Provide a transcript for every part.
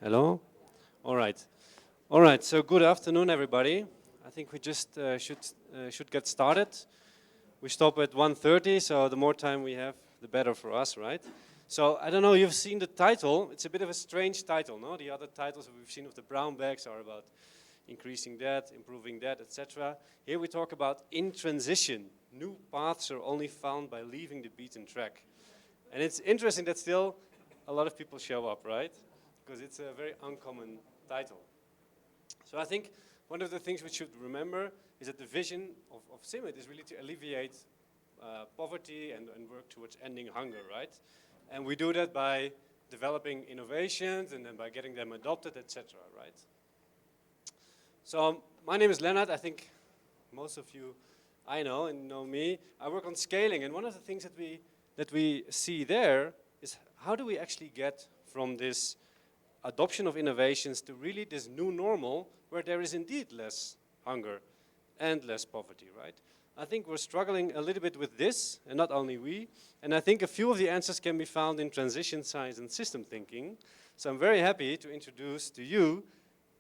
Hello? All right. All right, so good afternoon, everybody. I think we just should get started. We stop at 1:30, so the more time we have, the better for us, right? So I don't know, you've seen the title. It's a bit of a strange title, no? The other titles we've seen of the brown bags are about increasing that, improving that, etc. Here we talk about in transition. New paths are only found by leaving the beaten track. And it's interesting that still a lot of people show up, right? Because it's a very uncommon title. So I think one of the things we should remember is that the vision of CIMMIT is really to alleviate poverty and work towards ending hunger, right? And we do that by developing innovations and then by getting them adopted, etc., right? So my name is Leonard. I think most of you I know and know me. I work on scaling, and one of the things that we see there is how do we actually get from this adoption of innovations to really this new normal where there is indeed less hunger and less poverty, right? I think we're struggling a little bit with this, and not only we, and I think a few of the answers can be found in transition science and system thinking. So I'm very happy to introduce to you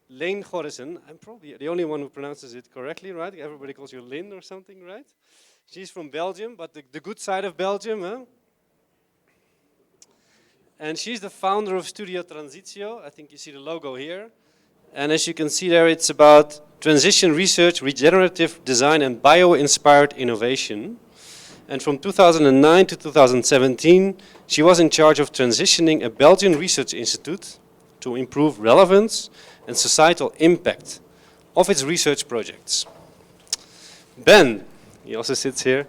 Leen Gorissen. I'm probably the only one who pronounces it correctly, right? Everybody calls you Leen or something, right? She's from Belgium, but the good side of Belgium, huh? And she's the founder of Studio Transitio. I think you see the logo here. And as you can see there, it's about transition research, regenerative design, and bio-inspired innovation. And from 2009 to 2017, she was in charge of transitioning a Belgian research institute to improve relevance and societal impact of its research projects. Ben, he also sits here.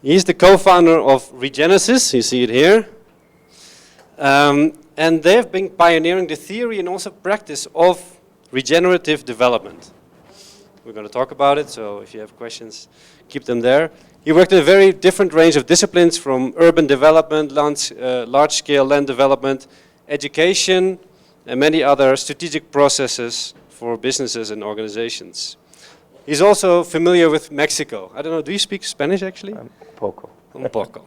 He's the co-founder of Regenesis, you see it here. And they've been pioneering the theory and also practice of regenerative development. We're going to talk about it, so if you have questions, keep them there. He worked in a very different range of disciplines, from urban development, large-scale land development, education, and many other strategic processes for businesses and organizations. He's also familiar with Mexico. I don't know, do you speak Spanish actually? Poco. Un poco.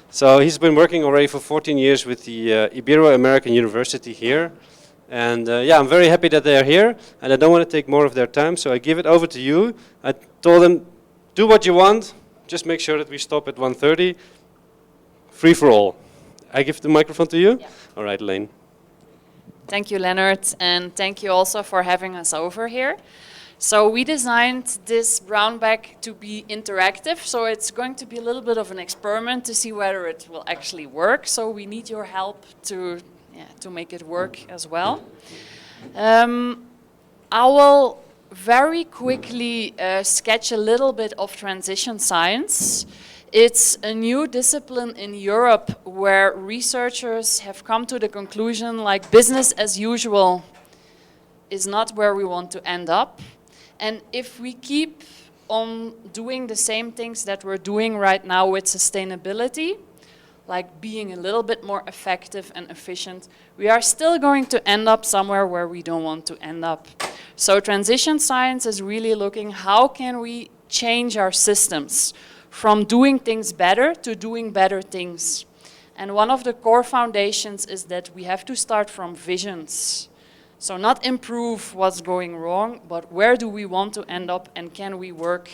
So he's been working already for 14 years with the Ibero-American University here. And yeah, I'm very happy that they're here. And I don't want to take more of their time, so I give it over to you. I told them, do what you want. Just make sure that we stop at 1:30. Free for all. I give the microphone to you? Yeah. All right, Leen. Thank you, Leonard, and thank you also for having us over here. So we designed this brown bag to be interactive, so it's going to be a little bit of an experiment to see whether it will actually work. So we need your help to make it work as well. I will very quickly sketch a little bit of transition science. It's a new discipline in Europe where researchers have come to the conclusion like business as usual is not where we want to end up. And if we keep on doing the same things that we're doing right now with sustainability, like being a little bit more effective and efficient, we are still going to end up somewhere where we don't want to end up. So transition science is really looking how can we change our systems from doing things better to doing better things. And one of the core foundations is that we have to start from visions. So not improve what's going wrong, but where do we want to end up and can we work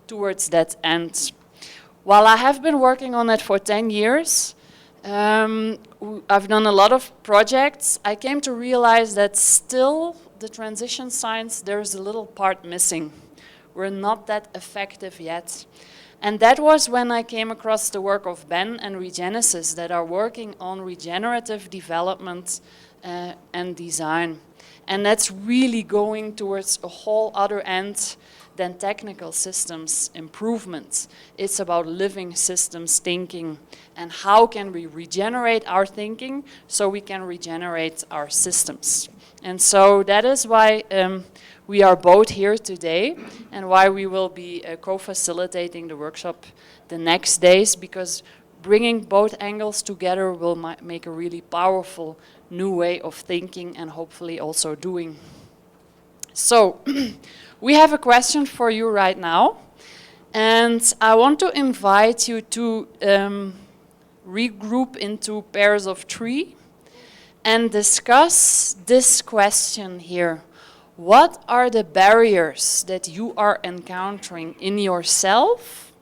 towards that end? While I have been working on it for 10 years, I've done a lot of projects. I came to realize that still the transition science, there's a little part missing. We're not that effective yet. And that was when I came across the work of Ben and Regenesis that are working on regenerative development and design. And that's really going towards a whole other end than technical systems improvements. It's about living systems thinking and how can we regenerate our thinking so we can regenerate our systems. And so that is why we are both here today and why we will be co-facilitating the workshop the next days, because bringing both angles together will make a really powerful new way of thinking and hopefully also doing. So we have a question for you right now, and I want to invite you to regroup into pairs of 3 and discuss this question here. What are the barriers that you are encountering in yourself,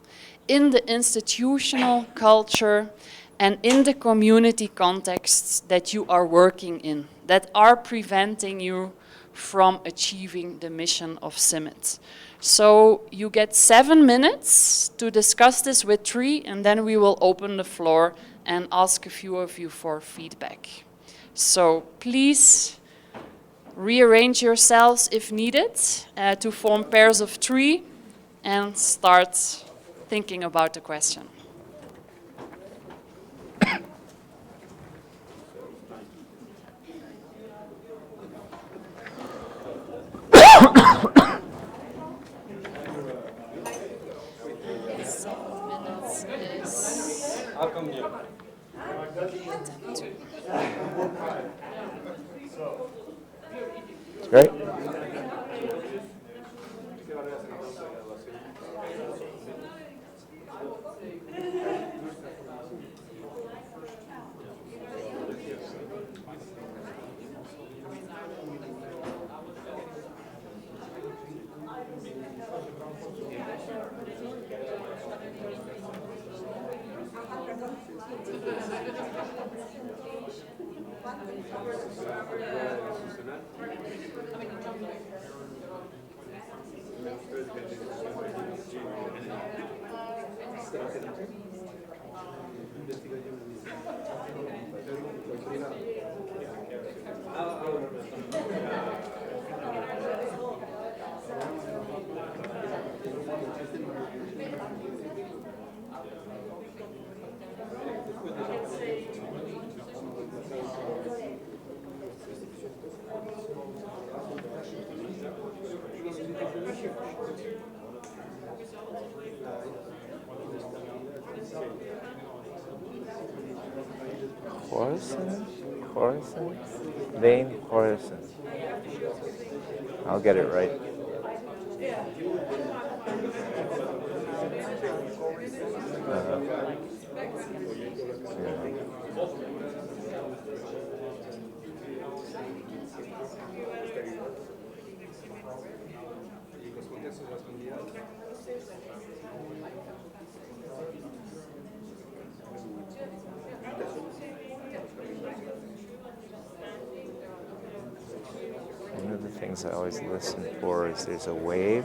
in the institutional culture, and in the community contexts that you are working in, that are preventing you from achieving the mission of CIMMYT? So you get 7 minutes to discuss this with Tree, and then we will open the floor and ask a few of you for feedback. So please rearrange yourselves if needed to form pairs of 3 and start thinking about the question. How come you? Great. Gorissen? Leen Gorissen. I'll get it right. One of the things I always listen for is there's a wave,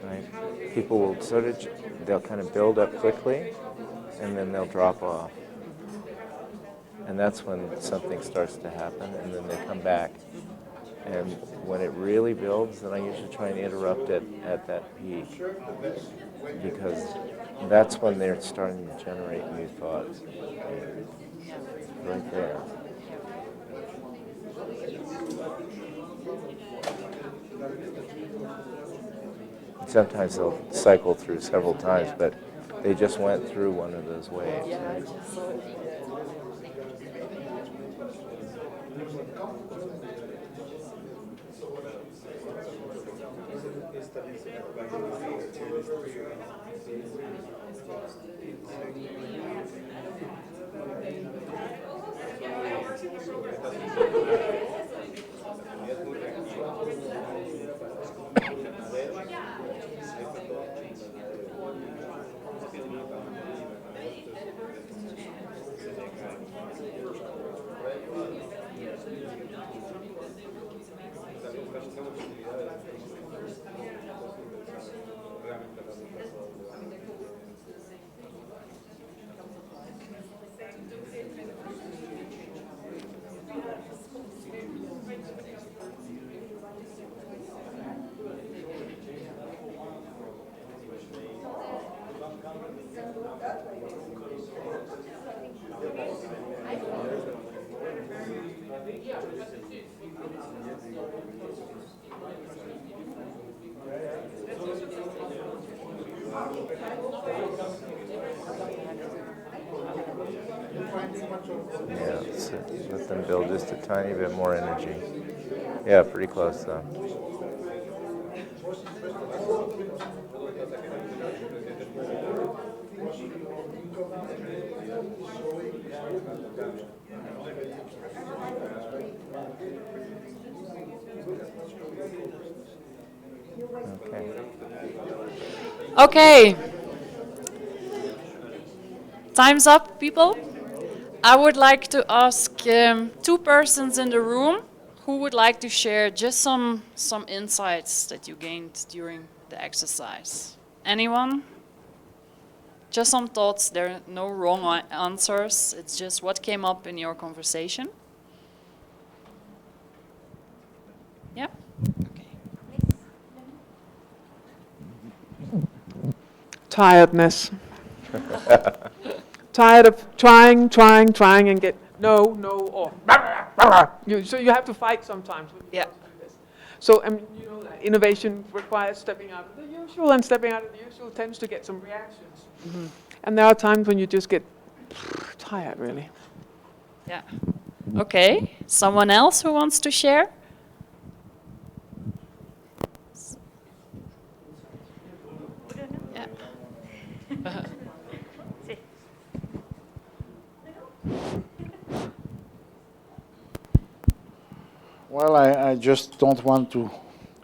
right? People will they'll kind of build up quickly, and then they'll drop off. And that's when something starts to happen, and then they come back. And when it really builds, then I usually try and interrupt it at that peak, because that's when they're starting to generate new thoughts. Right there. Sometimes they'll cycle through several times, but they just went through one of those waves. Right? Yeah, so let them build just a tiny bit more energy. Yeah, pretty close though. Okay. Okay. Time's up, people. I would like to ask two persons in the room who would like to share just some insights that you gained during the exercise. Anyone? Just some thoughts. There are no wrong answers. It's just what came up in your conversation. Yeah? Okay. Tiredness. Tired of trying and get no, or so you have to fight sometimes. Yeah. So innovation requires stepping out of the usual, and stepping out of the usual tends to get some reactions. Mm-hmm. And there are times when you just get tired, really. Yeah. Okay. Someone else who wants to share? Yeah. Well, I just don't want to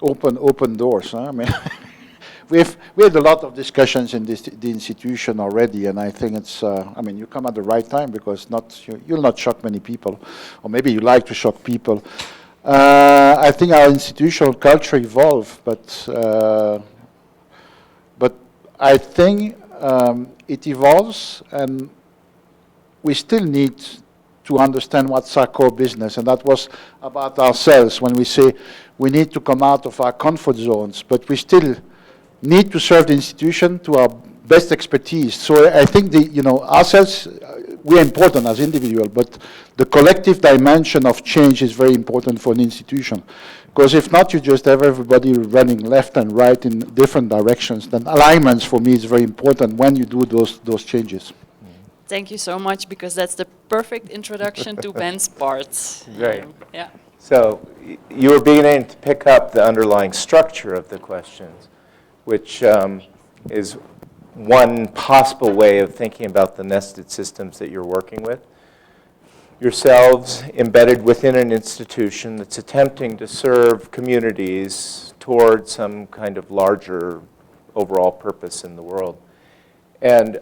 open doors. Huh? I mean, we had a lot of discussions in the institution already, and I think it's. I mean, you come at the right time because you'll not shock many people, or maybe you like to shock people. I think our institutional culture evolved, but I think it evolves, and we still need to understand what's our core business, and that was about ourselves when we say we need to come out of our comfort zones, but we still need to serve the institution to our best expertise. So I think ourselves, we're important as individuals, but the collective dimension of change is very important for an institution. Because if not, you just have everybody running left and right in different directions. Then alignments for me is very important when you do those changes. Thank you so much, because that's the perfect introduction to Ben's part. Great. Yeah. So you were beginning to pick up the underlying structure of the questions, which is one possible way of thinking about the nested systems that you're working with. Yourselves embedded within an institution that's attempting to serve communities toward some kind of larger overall purpose in the world. And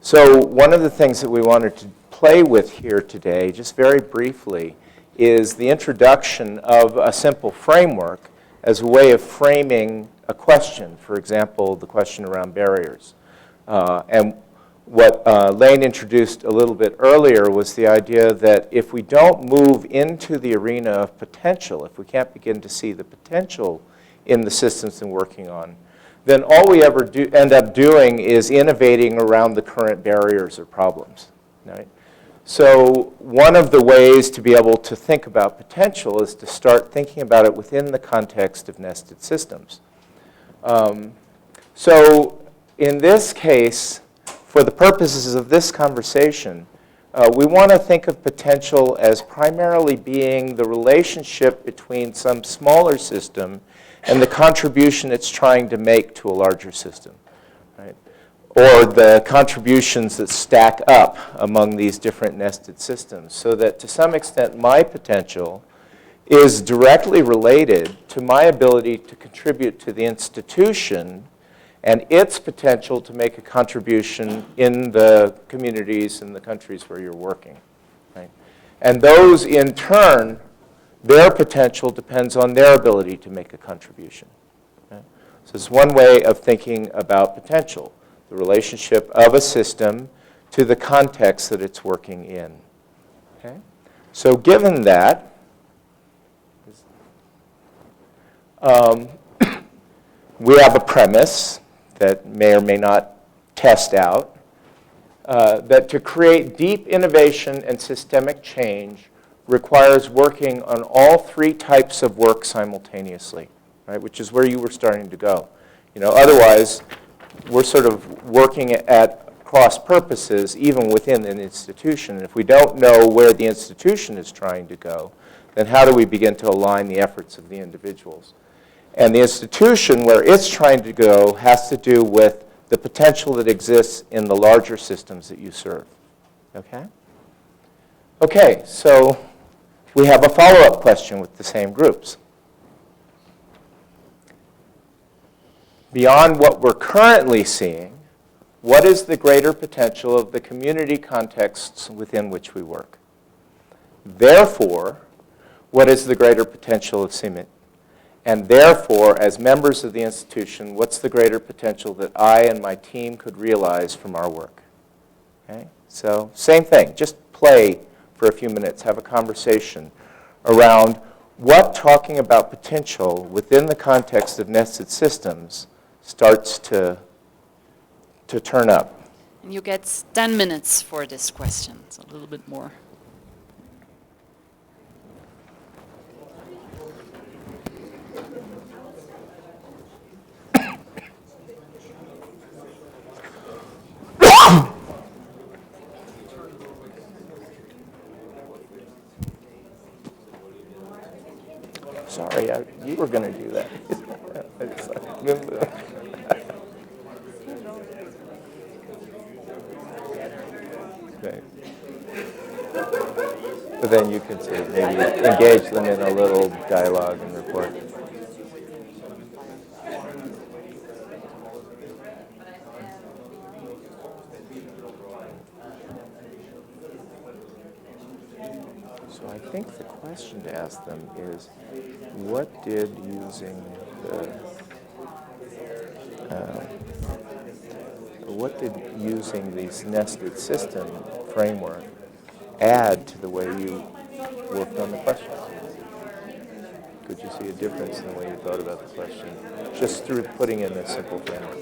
so one of the things that we wanted to play with here today, just very briefly, is the introduction of a simple framework as a way of framing a question. For example, the question around barriers. And what Leen introduced a little bit earlier was the idea that if we don't move into the arena of potential, if we can't begin to see the potential in the systems we're working on, then all we ever end up doing is innovating around the current barriers or problems. Right? So one of the ways to be able to think about potential is to start thinking about it within the context of nested systems. So in this case, for the purposes of this conversation, we want to think of potential as primarily being the relationship between some smaller system and the contribution it's trying to make to a larger system, right? Or the contributions that stack up among these different nested systems, so that to some extent my potential is directly related to my ability to contribute to the institution and its potential to make a contribution in the communities and the countries where you're working, right? And those in turn, their potential depends on their ability to make a contribution. Okay? So it's one way of thinking about potential, the relationship of a system to the context that it's working in. Okay? So given that, we have a premise that may or may not test out, that to create deep innovation and systemic change requires working on all three types of work simultaneously, right? Which is where you were starting to go. Otherwise, we're sort of working at cross purposes even within an institution. And if we don't know where the institution is trying to go, then how do we begin to align the efforts of the individuals? And the institution where it's trying to go has to do with the potential that exists in the larger systems that you serve. Okay? Okay, so we have a follow-up question with the same groups. Beyond what we're currently seeing, what is the greater potential of the community contexts within which we work? Therefore, what is the greater potential of CIMIT? And therefore, as members of the institution, what's the greater potential that I and my team could realize from our work? Okay? So, same thing, just play for a few minutes, have a conversation around what talking about potential within the context of nested systems starts to turn up. And you get 10 minutes for this question, so a little bit more. Sorry, you were going to do that. Okay. But then you can sort of maybe engage them in a little dialogue and report. So I think the question to ask them is, what did using these nested system framework add to the way you worked on the question? Could you see a difference in the way you thought about the question, just through putting in a simple framework?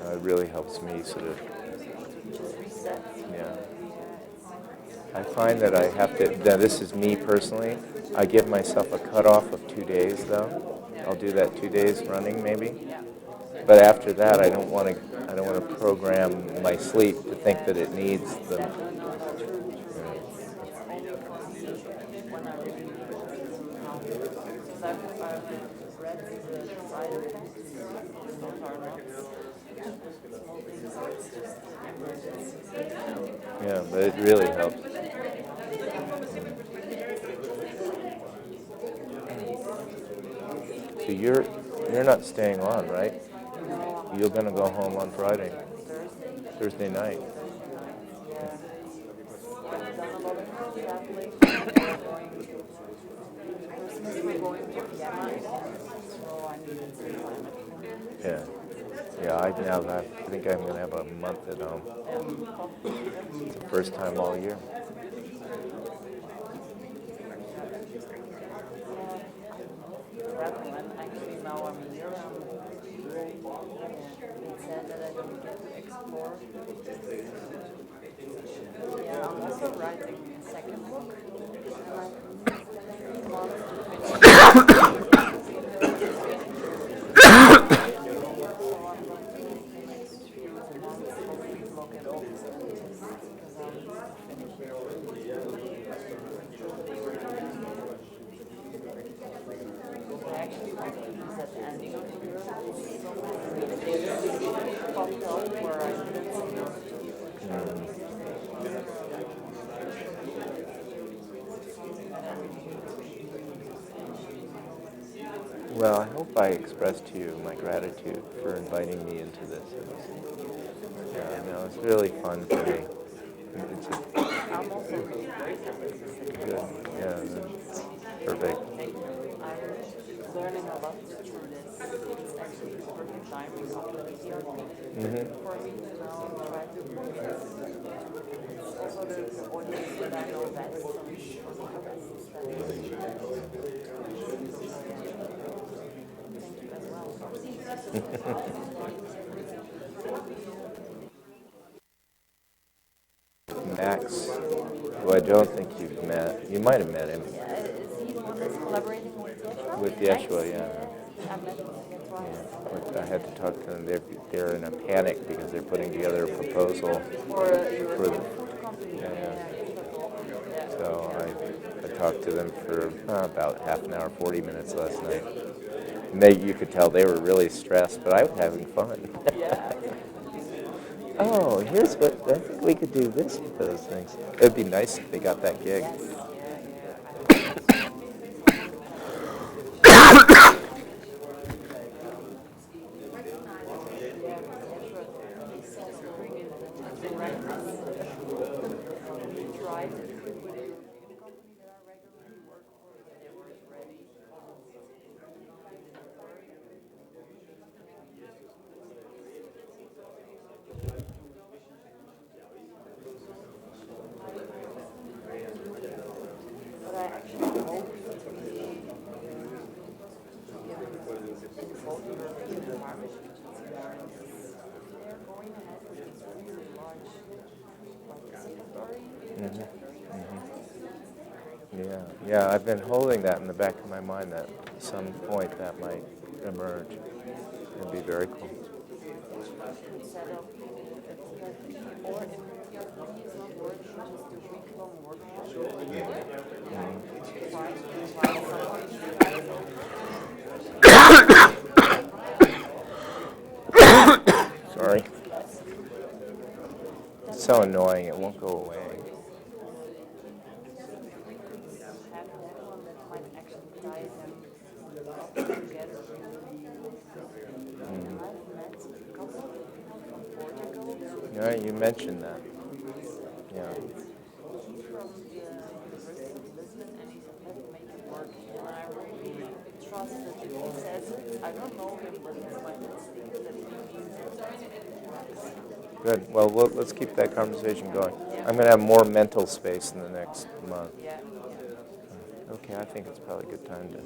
It really helps me sort of, yeah. I find that I have to, now this is me personally, I give myself a cutoff of 2 days though. I'll do that 2 days running maybe. But after that, I don't want to program my sleep to think that it needs the, yeah, but it really helps. So you're not staying on, right? You're going to go home on Friday, Thursday night. Yeah. Yeah, I think I'm going to have a month at home. It's the first time all year. Actually, now I'm here. It said that I don't get to explore. Yeah, I'm also writing a second book. popped up where I didn't see it. Well, I hope I expressed to you my gratitude for inviting me into this. Yeah, no, it's really fun for me. It's just I'm also really grateful that you said good. yes. Yeah, perfect. I'm learning a lot through this. It's actually the perfect timing of the ERP for me to now try to do this. It's also the audience that I know best, so it's thank you as well. Max, who I don't think you've met. You might have met him. Is he the one that's collaborating with Yeshua? With Yeshua, yeah. I met him twice. But I had to talk to them. They're in a panic because they're putting together a proposal For a European the- food company. yeah. Yeshua told me. Yeah. So I talked to them for about half an hour, 40 minutes last night. And you could tell they were really stressed, but I was having fun. Yeah. Oh, here's what, I think we could do this with those things. It'd be nice if they got that gig. Yes. Yeah. But I actually hope to be both European and farmers they're going ahead with these really large secondary Yeah, I've been holding that in the back of my mind that at some point that might emerge. It'd be very cool. setup or if ERP is not working, just a week-long workshop. Sorry. It's so annoying, it won't go away. Have that one that might actually tie them together. I've met a couple of people from Portugal. Yeah, you mentioned that. Yeah. He's from the University of Lisbon and he's let make it work. And I really trust that if he says it, I don't know him, but it's my instinct that he means it. Good. Well, let's keep that conversation going. I'm going to have more mental space in the next month. Yeah. Okay, I think it's probably a good time to.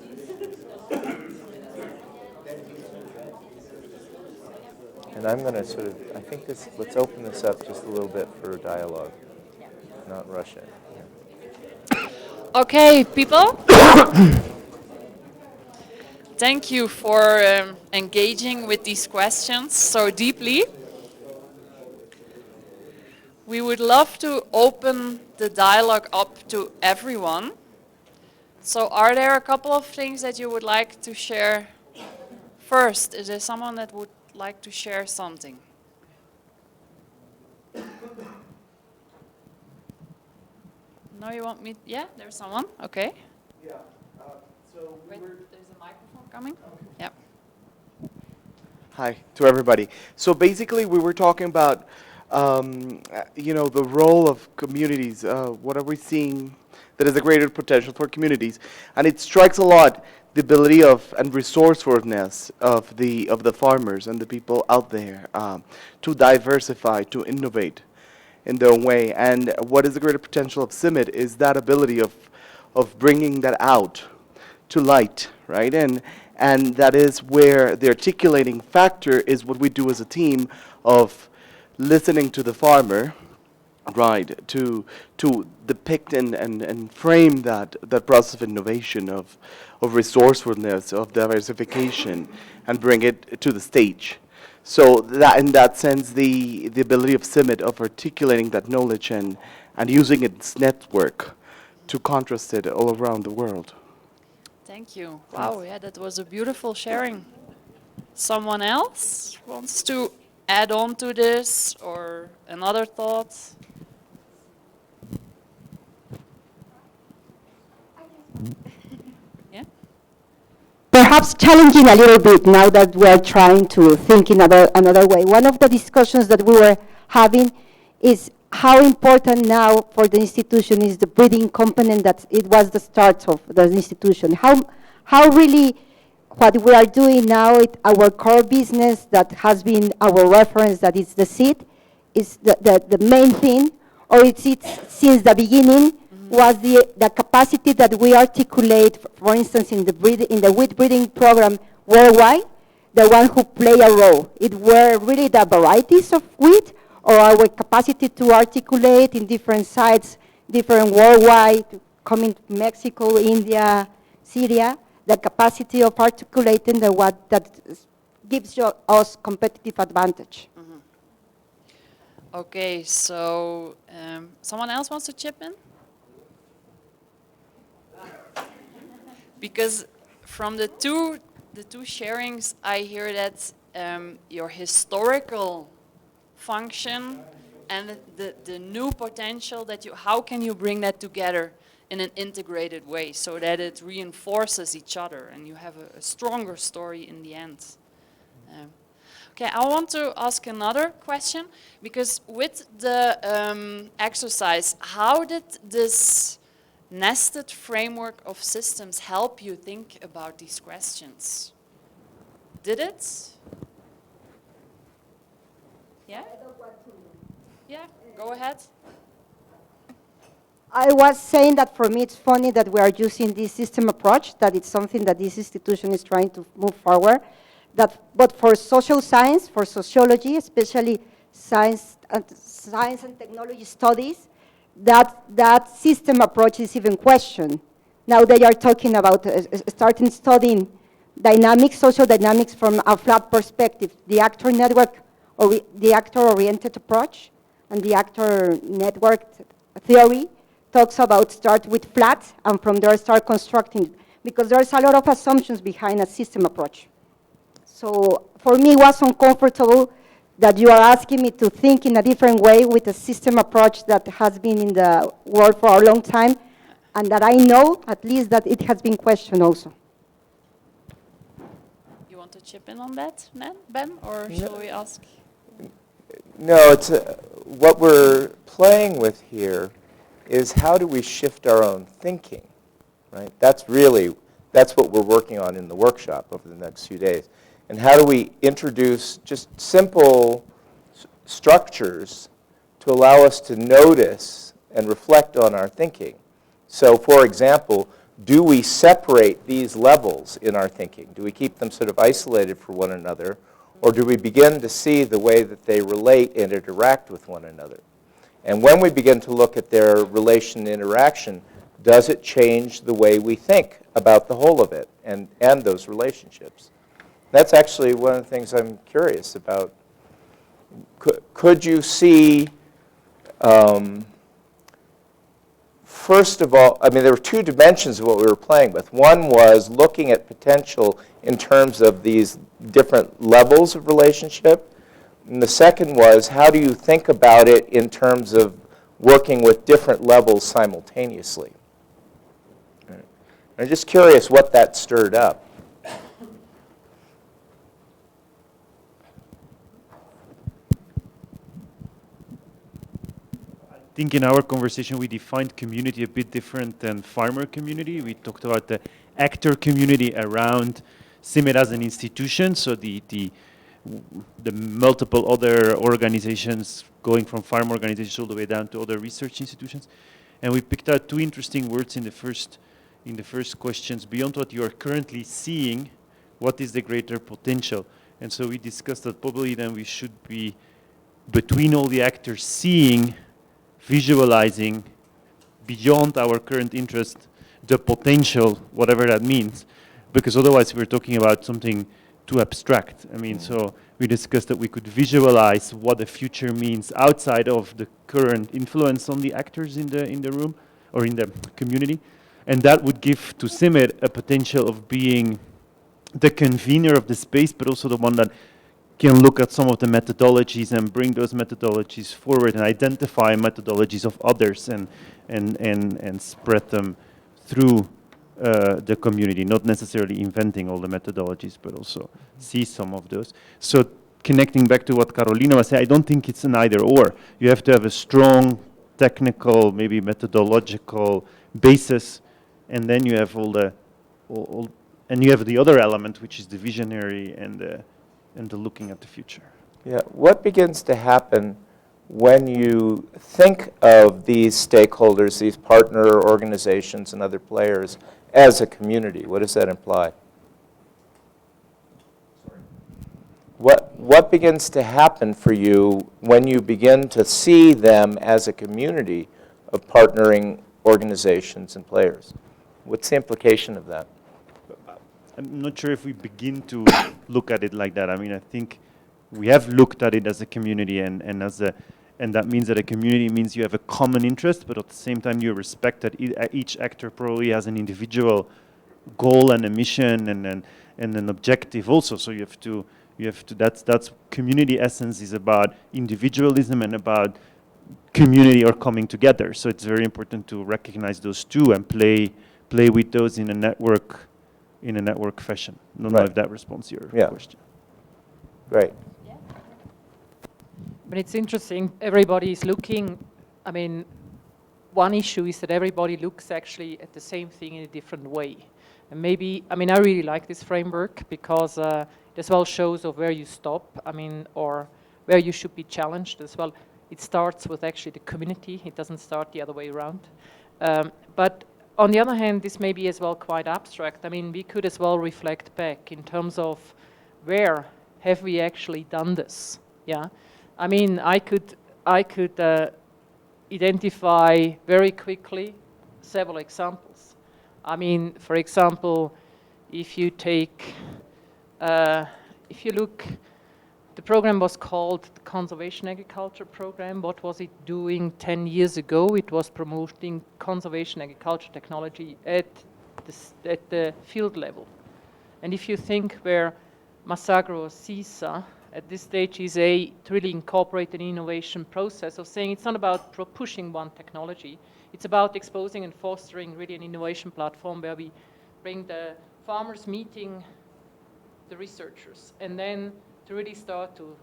And I'm going to sort of, I think let's open this up just a little bit for dialogue, not rush it. Okay, people. Thank you for engaging with these questions so deeply. We would love to open the dialogue up to everyone. So are there a couple of things that you would like to share first? Is there someone that would like to share something? No, you want me? Yeah, there's someone. Okay. Yeah. So we Wait, were. there's a microphone coming. Yeah. Hi to everybody. So basically, we were talking about, the role of communities. What are we seeing that is a greater potential for communities? And it strikes a lot the ability of and resourcefulness of the farmers and the people out there to diversify, to innovate in their own way. And what is the greater potential of CIMIT is that ability of bringing that out to light, right? And that is where the articulating factor is what we do as a team of listening to the farmer, right, to depict and frame that process of innovation, of resourcefulness, of diversification, and bring it to the stage. So that, in that sense, the ability of CIMIT of articulating that knowledge and using its network to contrast it all around the world. Thank you. Wow, yeah, that was a beautiful sharing. Someone else wants to add on to this or another thought? Yeah? Perhaps challenging a little bit now that we are trying to think in another way. One of the discussions that we were having is how important now for the institution is the breeding component that it was the start of the institution. How really what we are doing now, our core business that has been our reference, that is the seed, is the main thing, or it's since the beginning, was the capacity that we articulate, for instance, in the wheat breeding program worldwide, the one who play a role. It were really the varieties of wheat, or our capacity to articulate in different sites, different worldwide, coming to Mexico, India, Syria, the capacity of articulating that gives us competitive advantage. Okay, so someone else wants to chip in? Because from the two sharings, I hear that your historical function and the new potential that how can you bring that together in an integrated way so that it reinforces each other and you have a stronger story in the end. Okay, I want to ask another question, because with the exercise, how did this nested framework of systems help you think about these questions? Did it? Yeah? Yeah, go ahead. I was saying that for me it's funny that we are using this system approach, that it's something that this institution is trying to move forward. But for social science, for sociology, especially science and technology studies, that system approach is even questioned. Now they are talking about starting studying dynamics, social dynamics from a flat perspective, the actor network, or the actor-oriented approach, and the actor network theory talks about start with flat, and from there start constructing, because there's a lot of assumptions behind a system approach. So for me, it was uncomfortable that you are asking me to think in a different way with a system approach that has been in the world for a long time, and that I know, at least, that it has been questioned also. You want to chip in on that, Ben, or shall we ask? No, it's what we're playing with here is how do we shift our own thinking, right? That's what we're working on in the workshop over the next few days. And how do we introduce just simple structures to allow us to notice and reflect on our thinking? So, for example, do we separate these levels in our thinking? Do we keep them sort of isolated from one another? Or do we begin to see the way that they relate and interact with one another? And when we begin to look at their relation and interaction, does it change the way we think about the whole of it and those relationships? That's actually one of the things I'm curious about. Could you see, first of all, I mean, there were two dimensions of what we were playing with. One was looking at potential in terms of these different levels of relationship. And the second was, how do you think about it in terms of working with different levels simultaneously? I'm just curious what that stirred up. I think in our conversation we defined community a bit different than farmer community. We talked about the actor community around CIMMYT as an institution, so the multiple other organizations going from farm organizations all the way down to other research institutions. And we picked out two interesting words in the first questions. Beyond what you are currently seeing, what is the greater potential? And so we discussed that probably then we should be between all the actors seeing, visualizing beyond our current interest, the potential, whatever that means, because otherwise we're talking about something too abstract. I mean, so we discussed that we could visualize what the future means outside of the current influence on the actors in the room or in the community, and that would give to CIMMYT a potential of being the convener of the space, but also the one that can look at some of the methodologies and bring those methodologies forward and identify methodologies of others and spread them through the community, not necessarily inventing all the methodologies, but also see some of those. So connecting back to what Carolina was saying, I don't think it's an either or. You have to have a strong technical, maybe methodological basis, and then you have and you have the other element, which is the visionary and the looking at the future. Yeah, what begins to happen when you think of these stakeholders, these partner organizations and other players as a community? What does that imply? What begins to happen for you when you begin to see them as a community of partnering organizations and players? What's the implication of that? I'm not sure if we begin to look at it like that. I mean, I think we have looked at it as a community, and that means that a community means you have a common interest, but at the same time you respect that each actor probably has an individual goal and a mission and an objective also. So you have to. That's community essence is about individualism and about community or coming together. So it's very important to recognize those two and play with those in a network fashion. I don't know if that responds to your question. Right. But it's interesting, everybody is looking, I mean, one issue is that everybody looks actually at the same thing in a different way. And maybe, I mean, I really like this framework because it as well shows of where you stop, I mean, or where you should be challenged as well. It starts with actually the community, it doesn't start the other way around. But on the other hand, this may be as well quite abstract. I mean, we could as well reflect back in terms of where have we actually done this, yeah? I mean, I could identify very quickly several examples. I mean, for example, if you take, if you look, the program was called the Conservation Agriculture Program. What was it doing 10 years ago? It was promoting conservation agriculture technology at the field level. And if you think where Masagro CISA at this stage is to really incorporate an innovation process of saying it's not about pushing one technology, it's about exposing and fostering really an innovation platform where we bring the farmers meeting the researchers and then to really start to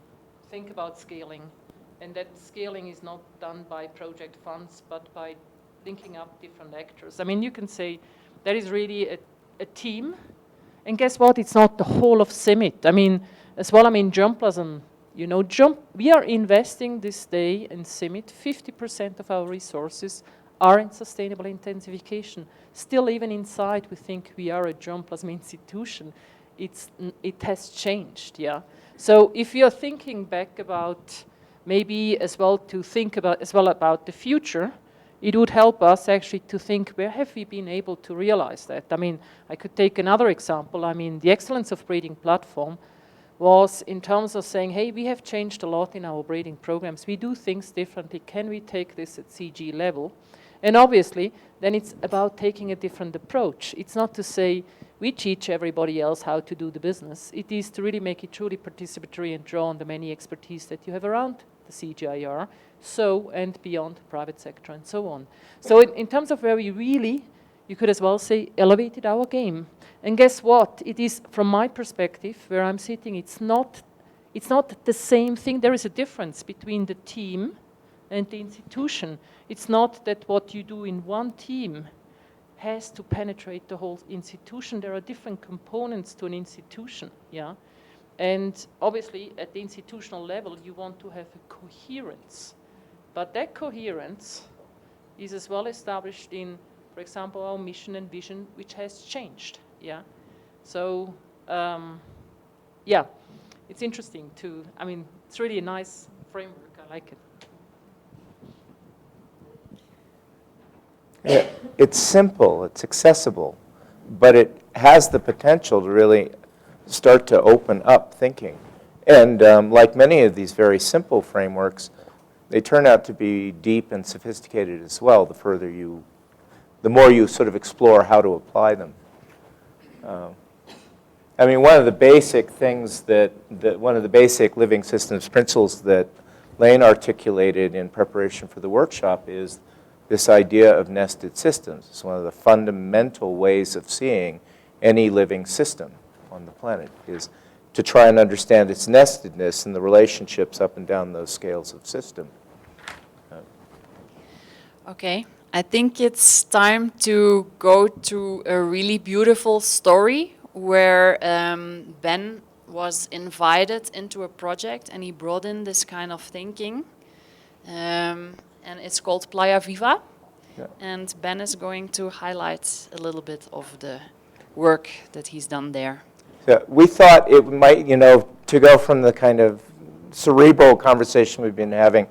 think about scaling. And that scaling is not done by project funds, but by linking up different actors. I mean, you can say that is really a team. And guess what? It's not the whole of CIMMYT. I mean, as well, I mean, germplasm, you know, we are investing this day in CIMMYT, 50% of our resources are in sustainable intensification. Still, even inside, we think we are a germplasm institution. It has changed, yeah? So if you're thinking back about maybe as well to think about as well about the future, it would help us actually to think where have we been able to realize that. I mean, I could take another example. I mean, the Excellence of Breeding platform was in terms of saying, hey, we have changed a lot in our breeding programs. We do things differently. Can we take this at CG level? And obviously, then it's about taking a different approach. It's not to say we teach everybody else how to do the business. It is to really make it truly participatory and draw on the many expertise that you have around the CGIAR, so and beyond the private sector and so on. So in terms of where we really, you could as well say, elevated our game. And guess what? It is, from my perspective, where I'm sitting, it's not the same thing. There is a difference between the team and the institution. It's not that what you do in one team has to penetrate the whole institution. There are different components to an institution, yeah? And obviously, at the institutional level, you want to have a coherence. But that coherence is as well established in, for example, our mission and vision, which has changed, yeah? So, yeah, it's interesting to, I mean, it's really a nice framework. I like it. Yeah, it's simple, it's accessible, but it has the potential to really start to open up thinking. And like many of these very simple frameworks, they turn out to be deep and sophisticated as well, the more you sort of explore how to apply them. I mean, one of the basic things one of the basic living systems principles that Leen articulated in preparation for the workshop is this idea of nested systems. It's one of the fundamental ways of seeing any living system on the planet, is to try and understand its nestedness and the relationships up and down those scales of system. Okay, I think it's time to go to a really beautiful story where Ben was invited into a project and he brought in this kind of thinking. And it's called Playa Viva. Yeah. And Ben is going to highlight a little bit of the work that he's done there. So we thought it might, to go from the kind of cerebral conversation we've been having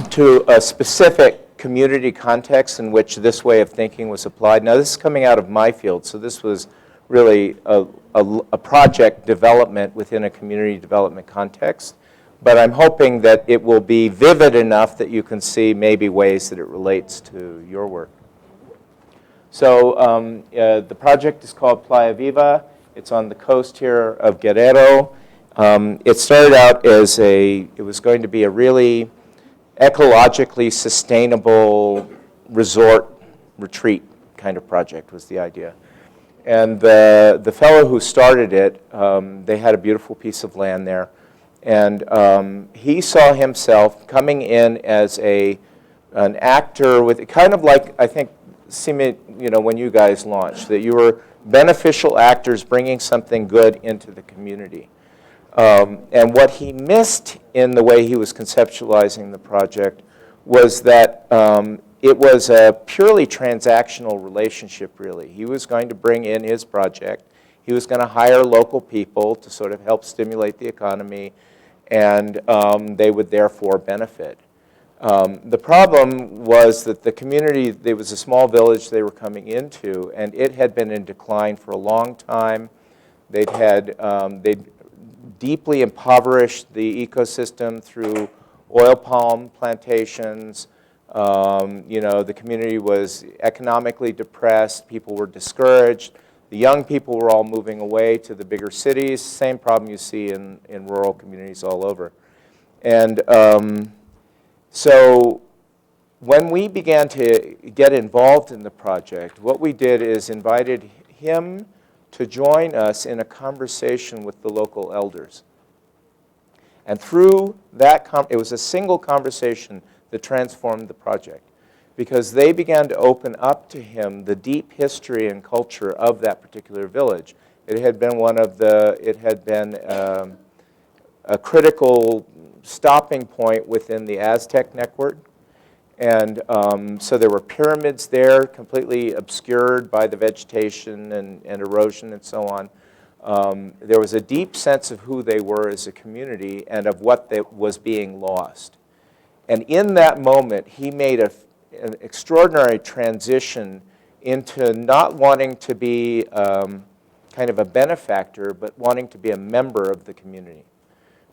to a specific community context in which this way of thinking was applied. Now, this is coming out of my field, so this was really a project development within a community development context. But I'm hoping that it will be vivid enough that you can see maybe ways that it relates to your work. So the project is called Playa Viva. It's on the coast here of Guerrero. It started out as it was going to be a really ecologically sustainable resort retreat kind of project was the idea. And the fellow who started it, they had a beautiful piece of land there. And he saw himself coming in as an actor with kind of like, I think, when you guys launched, that you were beneficial actors bringing something good into the community. And what he missed in the way he was conceptualizing the project was that it was a purely transactional relationship, really. He was going to bring in his project. He was going to hire local people to sort of help stimulate the economy, and they would therefore benefit. The problem was that the community, there was a small village they were coming into, and it had been in decline for a long time. They'd deeply impoverished the ecosystem through oil palm plantations. The community was economically depressed. People were discouraged. The young people were all moving away to the bigger cities. Same problem you see in rural communities all over. And so when we began to get involved in the project, what we did is invited him to join us in a conversation with the local elders. And through that, it was a single conversation that transformed the project, because they began to open up to him the deep history and culture of that particular village. It had been a critical stopping point within the Aztec network. And so there were pyramids there, completely obscured by the vegetation and erosion and so on. There was a deep sense of who they were as a community and of what was being lost. And in that moment, he made an extraordinary transition into not wanting to be kind of a benefactor, but wanting to be a member of the community,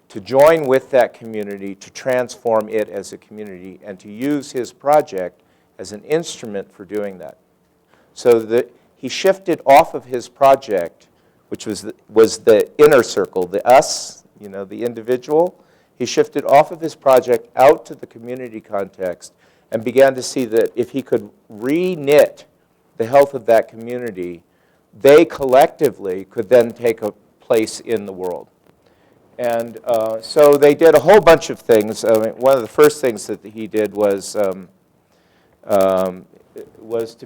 to join with that community, to transform it as a community, and to use his project as an instrument for doing that. So that he shifted off of his project, which was the inner circle, the us, the individual. He shifted off of his project out to the community context and began to see that if he could re-knit the health of that community, they collectively could then take a place in the world. And so they did a whole bunch of things. One of the first things that he did was to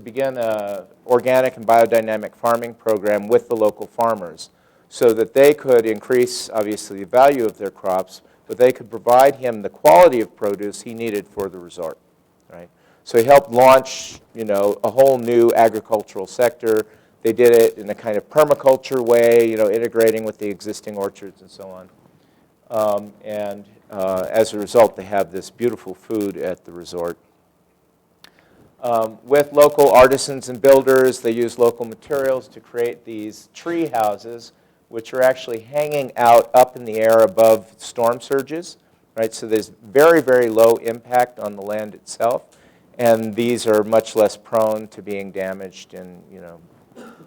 begin an organic and biodynamic farming program with the local farmers so that they could increase, obviously, the value of their crops, but they could provide him the quality of produce he needed for the resort, right? So he helped launch, a whole new agricultural sector. They did it in a kind of permaculture way, integrating with the existing orchards and so on. As a result, they have this beautiful food at the resort. With local artisans and builders, they use local materials to create these tree houses, which are actually hanging out up in the air above storm surges, right? So there's very, very low impact on the land itself, and these are much less prone to being damaged in,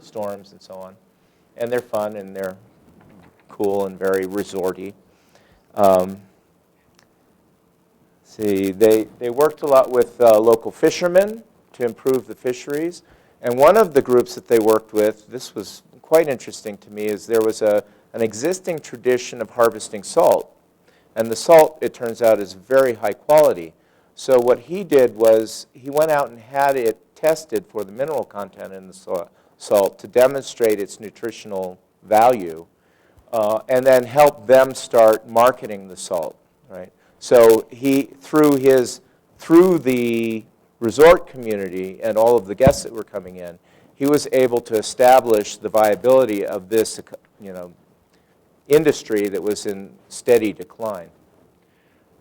storms and so on. And they're fun and they're cool and very resorty. See, they worked a lot with local fishermen to improve the fisheries. And one of the groups that they worked with, this was quite interesting to me, is there was an existing tradition of harvesting salt. And the salt, it turns out, is very high quality. So what he did was he went out and had it tested for the mineral content in the salt to demonstrate its nutritional value, and then help them start marketing the salt, right? So he, through the resort community and all of the guests that were coming in, he was able to establish the viability of this, industry that was in steady decline.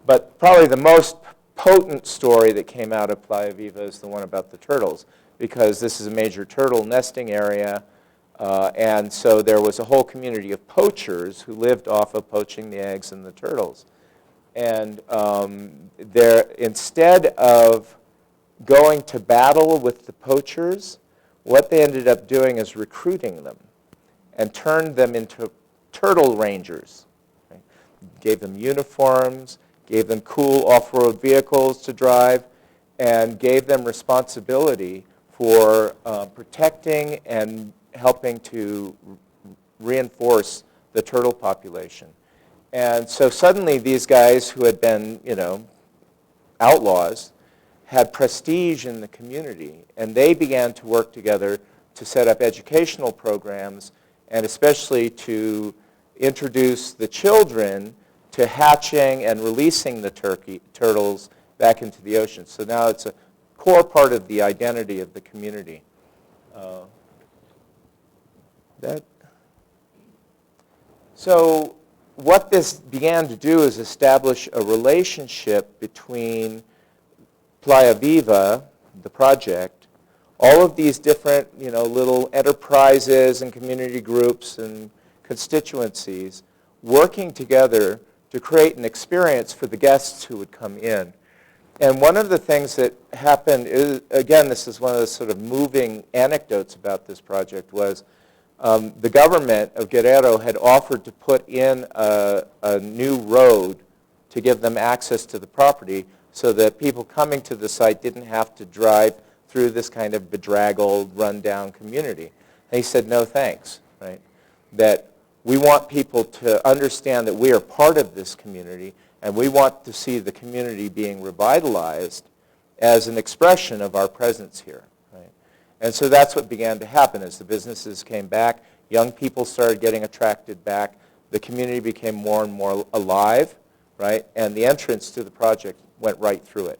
But probably the most potent story that came out of Playa Viva is the one about the turtles, because this is a major turtle nesting area, and so there was a whole community of poachers who lived off of poaching the eggs and the turtles. And instead of going to battle with the poachers, what they ended up doing is recruiting them and turned them into turtle rangers. Right? Gave them uniforms, gave them cool off-road vehicles to drive, and gave them responsibility for protecting and helping to reinforce the turtle population. And so suddenly these guys who had been, outlaws had prestige in the community, and they began to work together to set up educational programs and especially to introduce the children to hatching and releasing the turtles back into the ocean. So now it's a core part of the identity of the community. So what this began to do is establish a relationship between Playa Viva, the project, all of these different, little enterprises and community groups and constituencies working together to create an experience for the guests who would come in. And one of the things that happened is, again, this is one of the sort of moving anecdotes about this project, was the government of Guerrero had offered to put in a new road to give them access to the property so that people coming to the site didn't have to drive through this kind of bedraggled, run-down community. And he said, no thanks, right? That we want people to understand that we are part of this community, and we want to see the community being revitalized as an expression of our presence here, right? And so that's what began to happen as the businesses came back. Young people started getting attracted back. The community became more and more alive, right? And the entrance to the project went right through it.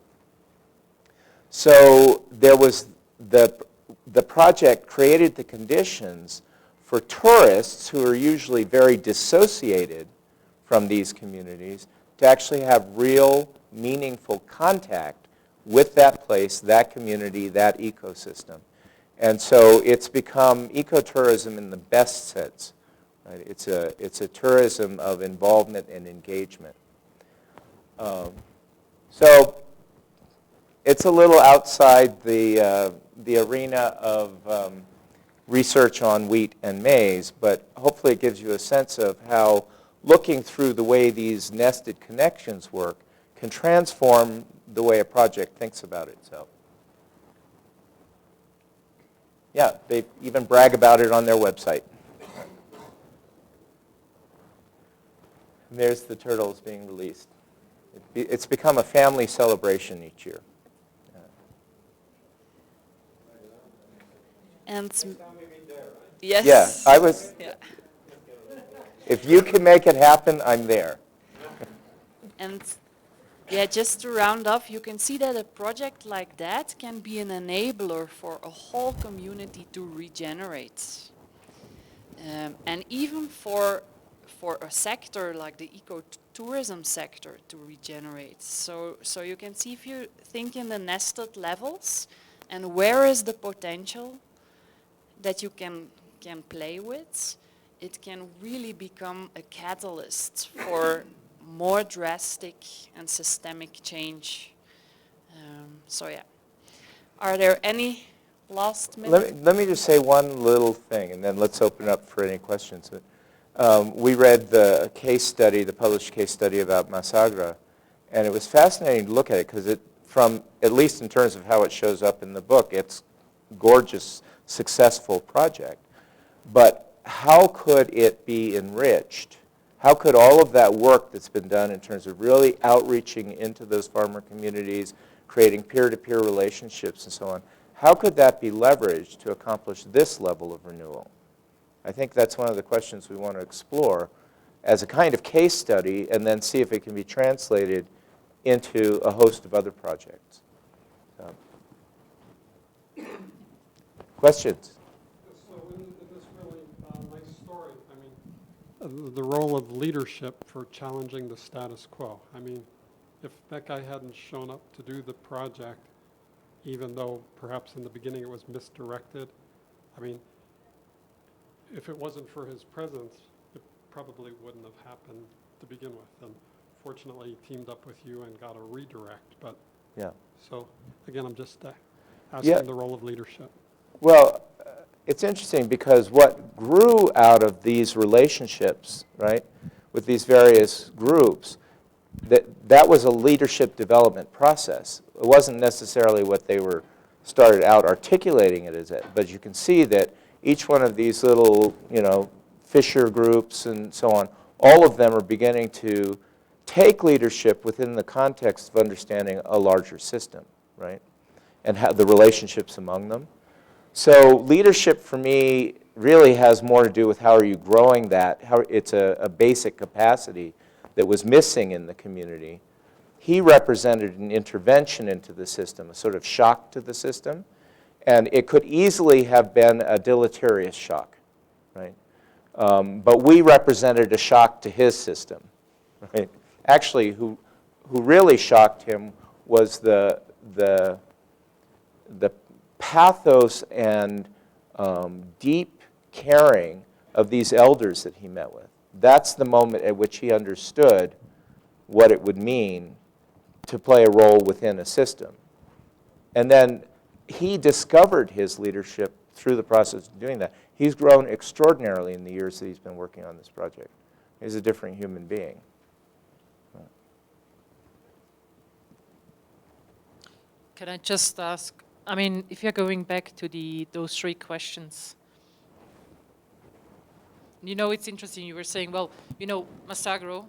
So there was the project created the conditions for tourists who are usually very dissociated from these communities to actually have real, meaningful contact with that place, that community, that ecosystem. And so it's become ecotourism in the best sense. Right? It's a tourism of involvement and engagement. So it's a little outside the arena of research on wheat and maize, but hopefully it gives you a sense of how looking through the way these nested connections work can transform the way a project thinks about itself. Yeah, they even brag about it on their website. And there's the turtles being released. It's become a family celebration each year. And yes. Yeah, I was. Yeah. If you can make it happen, I'm there. And yeah, just to round off, you can see that a project like that can be an enabler for a whole community to regenerate. And even for a sector like the ecotourism sector to regenerate. So you can see, if you think in the nested levels and where is the potential that you can play with, it can really become a catalyst for more drastic and systemic change. So yeah. Are there any last minute. Let me just say one little thing, and then let's open up for any questions. We read the case study, the published case study about Masagra, and it was fascinating to look at it because at least in terms of how it shows up in the book, it's a gorgeous, successful project. But how could it be enriched? How could all of that work that's been done in terms of really outreaching into those farmer communities, creating peer-to-peer relationships and so on, how could that be leveraged to accomplish this level of renewal? I think that's one of the questions we want to explore as a kind of case study and then see if it can be translated into a host of other projects. So. Questions? So in this really nice story, I mean, the role of leadership for challenging the status quo. I mean, if that guy hadn't shown up to do the project, even though perhaps in the beginning it was misdirected, I mean, if it wasn't for his presence, it probably wouldn't have happened to begin with. And fortunately, he teamed up with you and got a redirect. But yeah. So again, I'm just asking the role of leadership. Well, it's interesting because what grew out of these relationships, right, with these various groups, that was a leadership development process. It wasn't necessarily what they were started out articulating it as, but you can see that each one of these little, fisher groups and so on, all of them are beginning to take leadership within the context of understanding a larger system, right, and how the relationships among them. So leadership for me really has more to do with how are you growing that, how it's a basic capacity that was missing in the community. He represented an intervention into the system, a sort of shock to the system, and it could easily have been a deleterious shock, right? But we represented a shock to his system, right? Actually, who really shocked him was the pathos and deep caring of these elders that he met with. That's the moment at which he understood what it would mean to play a role within a system. And then he discovered his leadership through the process of doing that. He's grown extraordinarily in the years that he's been working on this project. He's a different human being. Can I just ask, I mean, if you're going back to those three questions, it's interesting, you were saying, well, Masagro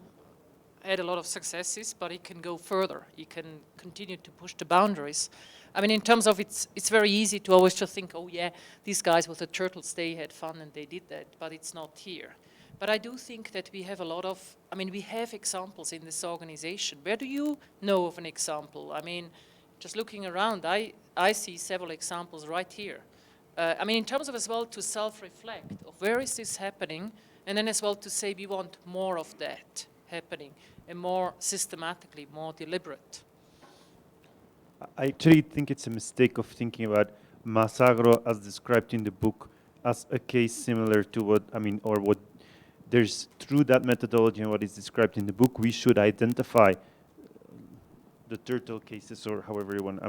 had a lot of successes, but it can go further. It can continue to push the boundaries. I mean, in terms of it's very easy to always just think, oh yeah, these guys with the turtles, they had fun and they did that, but it's not here. But I do think that we have a lot of, we have examples in this organization. Where do you know of an example? I mean, just looking around, I see several examples right here. In terms of as well to self-reflect of where is this happening, and then as well to say we want more of that happening, and more systematically, more deliberate. I actually think it's a mistake of thinking about Masagro as described in the book as a case similar to what there's through that methodology and what is described in the book, we should identify the turtle cases or however you want,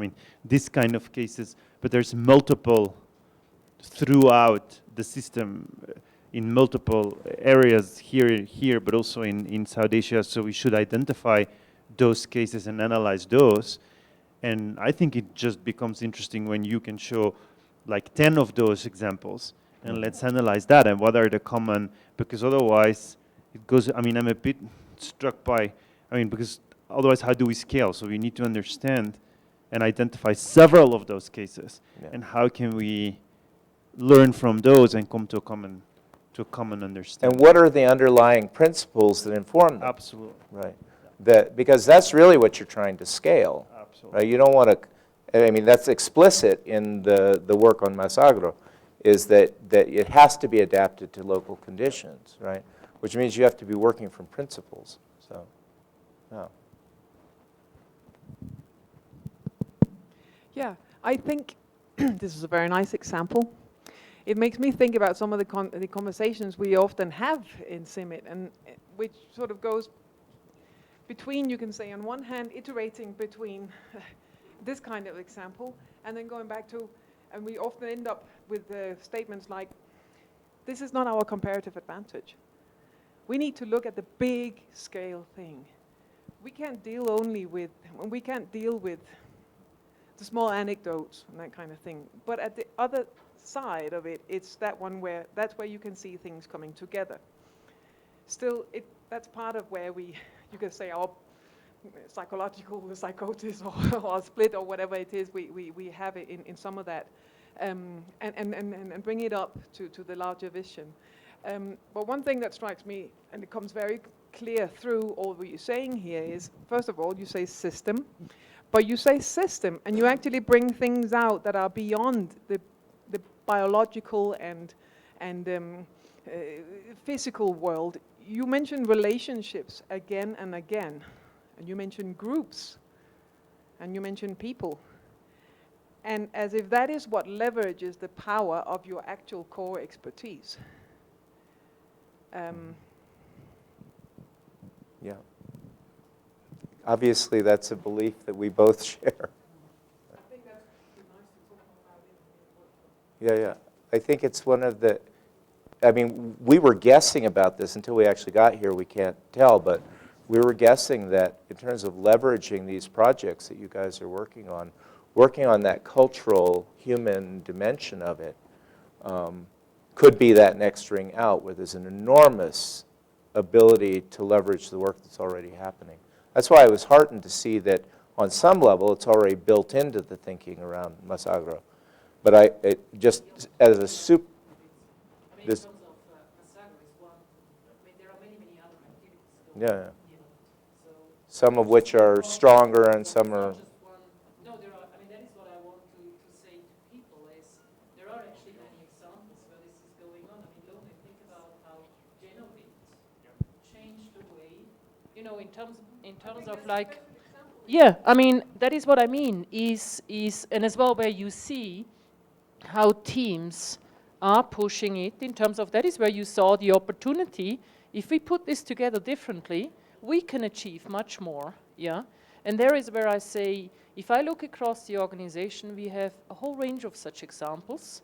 this kind of cases, but there's multiple throughout the system in multiple areas here, but also in South Asia, so we should identify those cases and analyze those. And I think it just becomes interesting when you can show like 10 of those examples, and let's analyze that and what are the common, because otherwise it goes, I'm a bit struck by, because otherwise how do we scale? So we need to understand and identify several of those cases, and how can we learn from those and come to a common understanding. And what are the underlying principles that inform them? Absolutely. Right. Because that's really what you're trying to scale. Absolutely. Right? You don't want to, that's explicit in the work on Masagro, is that it has to be adapted to local conditions, right? Which means you have to be working from principles. So, yeah. Yeah, I think this is a very nice example. It makes me think about some of the conversations we often have in CIMMYT, and which sort of goes between, you can say, on one hand, iterating between this kind of example, and then going back to And we often end up with statements like, this is not our comparative advantage. We need to look at the big scale thing. We can't deal with the small anecdotes and that kind of thing. But at the other side of it, it's that one where that's where you can see things coming together. Still, that's part of where you can say our psychological psychosis or split or whatever it is, we have it in some of that, and bring it up to the larger vision. But one thing that strikes me, and it comes very clear through all what you're saying here, is, first of all, you say system, but you say system, and you actually bring things out that are beyond the biological and physical world. You mention relationships again and again, and you mention groups, and you mention people. And as if that is what leverages the power of your actual core expertise. Yeah. Obviously, that's a belief that we both share. I think that's nice to talk about Yeah. I think it's one of the, I mean, we were guessing about this until we actually got here. We can't tell, but we were guessing that in terms of leveraging these projects that you guys are working on that cultural, human dimension of it, could be that next ring out, where there's an enormous ability to leverage the work that's already happening. That's why I was heartened to see that on some level it's already built into the thinking around Masagro. But just as a soup, this. Yeah. Some of which are stronger and some are. No, there are. I mean, that is what I want to say to people is there are actually many examples where this is going on. I mean, don't they think about how Genovit changed the way, you know, in terms of like. Yeah, I mean, that is what I mean. Is and as well where you see how teams are pushing it in terms of that is where you saw the opportunity. If we put this together differently, we can achieve much more, yeah? And there is where I say, if I look across the organization, we have a whole range of such examples.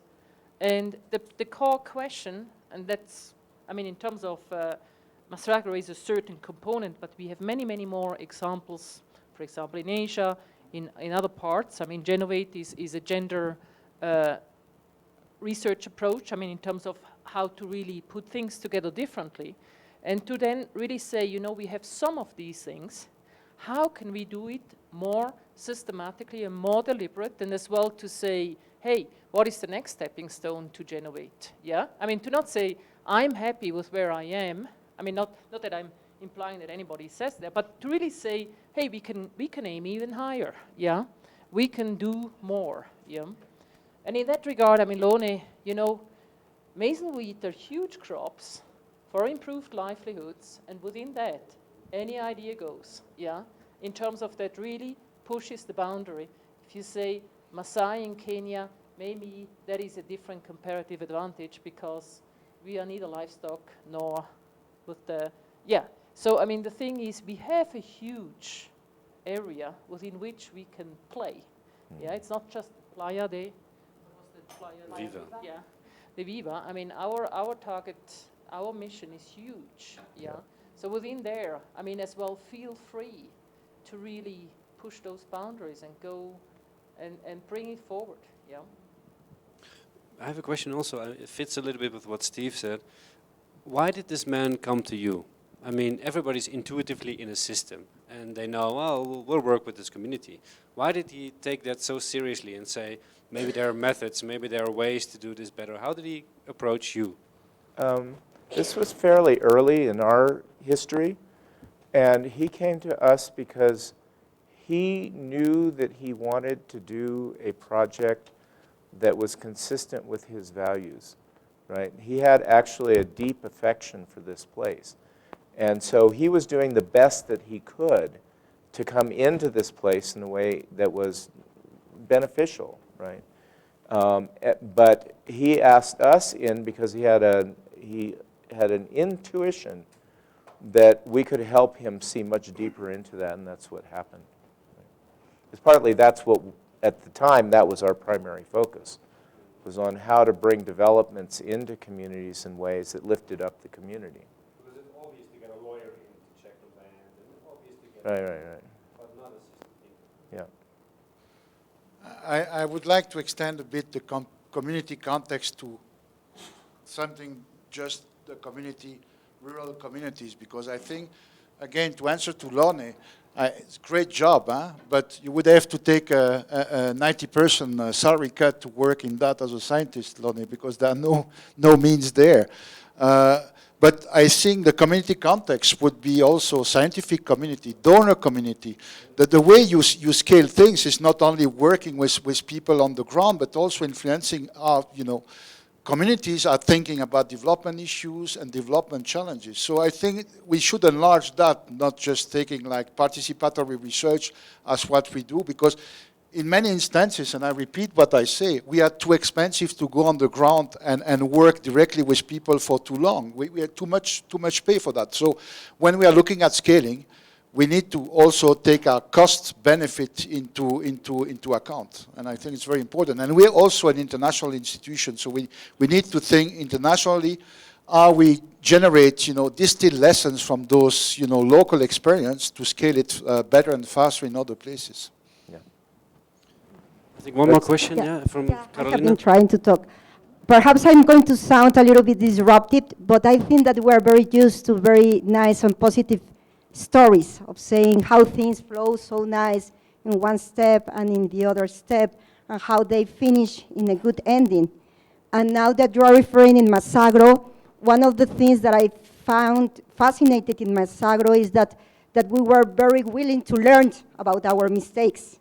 And the core question, and that's, I mean, in terms of Masagro is a certain component, but we have many, many more examples, for example, in Asia, in other parts. I mean, Genovate is a gender research approach, I mean, in terms of how to really put things together differently. And to then really say, you know, we have some of these things. How can we do it more systematically and more deliberate? And as well to say, hey, what is the next stepping stone to Genovate? Yeah? I mean, to not say, I'm happy with where I am. I mean, not that I'm implying that anybody says that, but to really say, hey, we can aim even higher. Yeah? We can do more. Yeah? And in that regard, I mean, Lone, you know, maize and wheat are huge crops for improved livelihoods, and within that, any idea goes, yeah? In terms of that really pushes the boundary. If you say Maasai in Kenya, maybe that is a different comparative advantage because we are neither livestock nor with the, yeah. So, I mean, the thing is we have a huge area within which we can play. Yeah, it's not just Playa de, what was the Playa? Viva. Yeah, the Viva. I mean, our target, our mission is huge, yeah? So within there, I mean, as well, feel free to really push those boundaries and go and bring it forward, yeah? I have a question also. It fits a little bit with what Steve said. Why did this man come to you? I mean, everybody's intuitively in a system, and they know, well, we'll work with this community. Why did he take that so seriously and say, maybe there are methods, maybe there are ways to do this better? How did he approach you? This was fairly early in our history, and he came to us because he knew that he wanted to do a project that was consistent with his values, right? He had actually a deep affection for this place. And so he was doing the best that he could to come into this place in a way that was beneficial, right? But he asked us in because he had an intuition that we could help him see much deeper into that, and that's what happened. Because partly that's what, at the time, that was our primary focus, was on how to bring developments into communities in ways that lifted up the community. Because it's obvious to get a lawyer in to check the land, and it's obvious to get Right. but not a system thing. Yeah. I would like to extend a bit the community context to something just the community, rural communities, because I think, again, to answer to Lone, it's a great job, huh? But you would have to take a 90% salary cut to work in that as a scientist, Lone, because there are no means there. But I think the community context would be also scientific community, donor community. That the way you scale things is not only working with people on the ground, but also influencing our, communities are thinking about development issues and development challenges. So I think we should enlarge that, not just taking like participatory research as what we do, because in many instances, and I repeat what I say, we are too expensive to go on the ground and work directly with people for too long. We are too much pay for that. So when we are looking at scaling, we need to also take our cost benefit into account. And I think it's very important. And we're also an international institution, so we need to think internationally, how we generate, distilled lessons from those, local experience to scale it better and faster in other places. I think one more question, from I have Carolina. been trying to talk. Perhaps I'm going to sound a little bit disruptive, but I think that we're very used to very nice and positive stories of saying how things flow so nice in one step and in the other step, and how they finish in a good ending. And now that you are referring in Masagro, one of the things that I found fascinating in Masagro is that we were very willing to learn about our mistakes,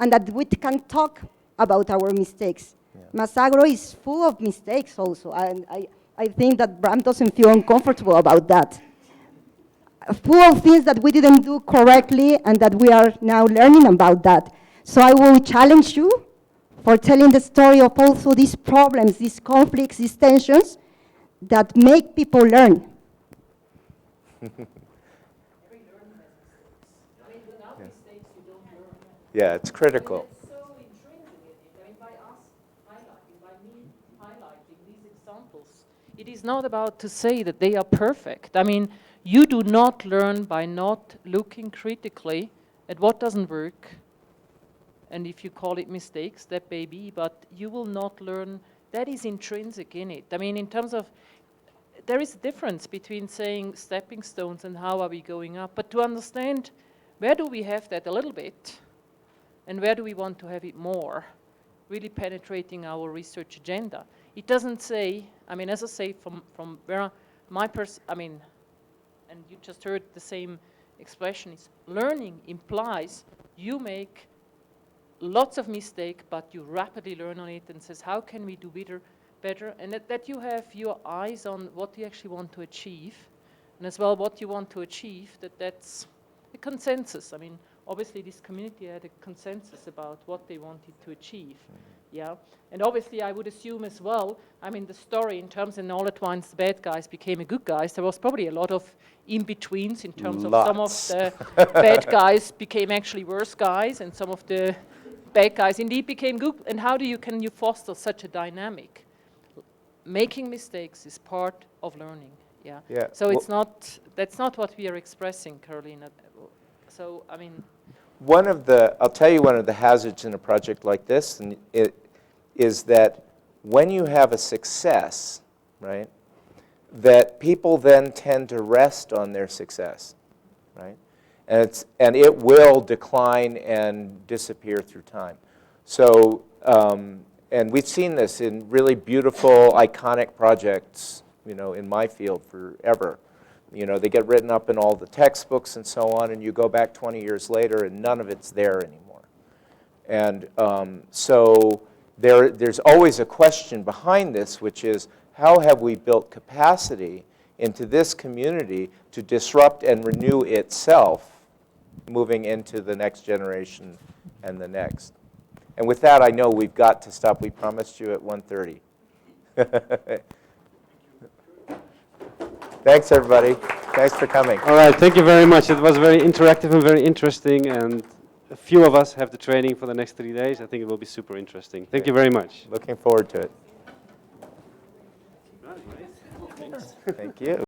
and that we can talk about our mistakes. Yeah. Masagro is full of mistakes also, and I think that Bram doesn't feel uncomfortable about that. Full of things that we didn't do correctly and that we are now learning about that. So I will challenge you for telling the story of also these problems, these conflicts, these tensions that make people learn. Yeah, it's critical. It's so intrinsic in it. I mean, by us highlighting, by me highlighting these examples, it is not about to say that they are perfect. I mean, you do not learn by not looking critically at what doesn't work. And if you call it mistakes, that may be, but you will not learn. That is intrinsic in it. I mean, in terms of, there is a difference between saying stepping stones and how are we going up. But to understand, where do we have that a little bit? And where do we want to have it more, really penetrating our research agenda? It doesn't say, I mean, as I say, from where and you just heard the same expression, is learning implies you make lots of mistakes, but you rapidly learn on it and says, how can we do better? And that you have your eyes on what you actually want to achieve, and as well what you want to achieve, that's a consensus. I mean, obviously, this community had a consensus about what they wanted to achieve, And obviously, I would assume as well, I mean, the story in terms, and all at once, the bad guys became a good guys. There was probably a lot of in-betweens in terms of some of the bad guys became actually worse guys, and some of the bad guys indeed became good. And how can you foster such a dynamic? Making mistakes is part of learning, So that's not what we are expressing, Carolina. So, I mean, I'll tell you one of the hazards in a project like this, and it is that when you have a success, right, that people then tend to rest on their success, right, and it will decline and disappear through time. So, and we've seen this in really beautiful, iconic projects, in my field forever. They get written up in all the textbooks and so on, and you go back 20 years later and none of it's there anymore. And so there's always a question behind this, which is, how have we built capacity into this community to disrupt and renew itself, moving into the next generation and the next? And with that, I know we've got to stop. We promised you at 1:30. Thanks, everybody. Thanks for coming. All right, thank you very much. It was very interactive and very interesting, and a few of us have the training for the next 3 days. I think it will be super interesting. Thank you very much. Looking forward to it. Thank you.